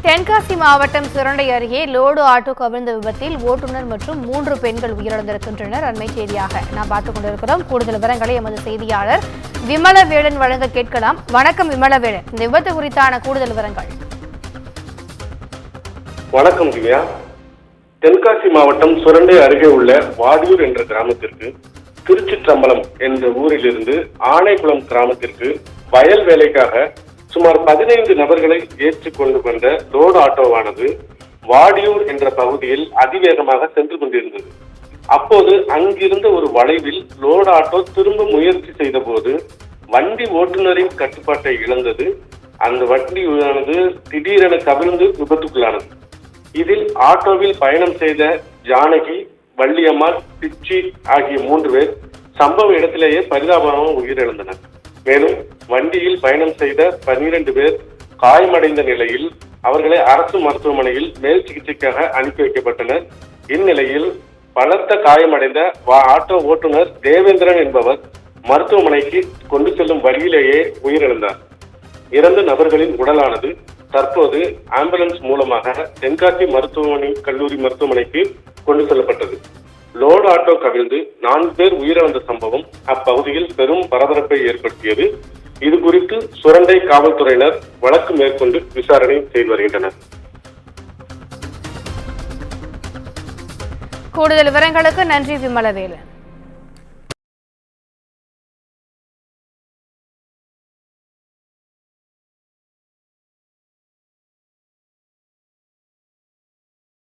தென்காசி மாவட்டம் சுரண்டை அருகே load auto கவிழ்ந்த விபத்தில் ஓட்டுநர் மற்றும் 3 பெண்கள் உயிரிழந்திருக்கின்றனர். அண்மை செய்தியாக நாம் பார்த்துக் கொண்டிருக்கிறோம். கூடுதல் விவரங்களை எமது செய்தியாளர் விமலவேலன் வழங்க கேட்கலாம். வணக்கம் விமலவேலன், இந்த விபத்து குறித்தான கூடுதல் விவரங்கள். வணக்கம் திவ்யா. தென்காசி மாவட்டம் சுரண்டை அருகே உள்ள வாடியூர் என்ற கிராமத்திற்கு திருச்சிற்றம்பலம் என்ற ஊரிலிருந்து ஆனைக்குளம் கிராமத்திற்கு வயல் வேலைக்காக சுமார் 15 நபர்களை ஏற்றிக் கொண்டு வந்த லோடு ஆட்டோவானது வாடியூர் என்ற பகுதியில் அதிவேகமாக சென்று கொண்டிருந்தது. அப்போது அங்கிருந்த ஒரு வளைவில் லோடு ஆட்டோ திரும்ப முயற்சி செய்த போது வண்டி ஓட்டுநரின் கட்டுப்பாட்டை இழந்தது. அந்த வண்டியானது திடீரென கவிழ்ந்து விபத்துக்குள்ளானது. இதில் ஆட்டோவில் பயணம் செய்த ஜானகி, வள்ளியம்மாள், பிச்சி ஆகிய 3 பேர் சம்பவ இடத்திலேயே பரிதாபமாக உயிரிழந்தனர். மேலும் வண்டியில் பயணம் செய்த 12 பேர் காயமடைந்த நிலையில் அவர்களை அரசு மருத்துவமனையில் மேல் சிகிச்சைக்காக அனுப்பி வைக்கப்பட்டனர். இந்நிலையில் பலத்த காயமடைந்த ஆட்டோ ஓட்டுநர் தேவேந்திரன் என்பவர் மருத்துவமனைக்கு கொண்டு செல்லும் வழியிலேயே உயிரிழந்தார். இறந்த நபர்களின் உடலானது தற்போது ஆம்புலன்ஸ் மூலமாக தென்காசி கல்லூரி மருத்துவமனைக்கு கொண்டு செல்லப்பட்டது. லோடு ஆட்டோ கவிழ்ந்து 4 பேர் உயிரிழந்த சம்பவம் அப்பகுதியில் பெரும் பரபரப்பை ஏற்படுத்தியது. இது குறித்து சுரண்டை காவல்துறையினர் வழக்கு மேற்கொண்டு விசாரணை செய்து வருகின்றனர். கூடுதல் விவரங்களுக்கு நன்றி விமலவேலன்.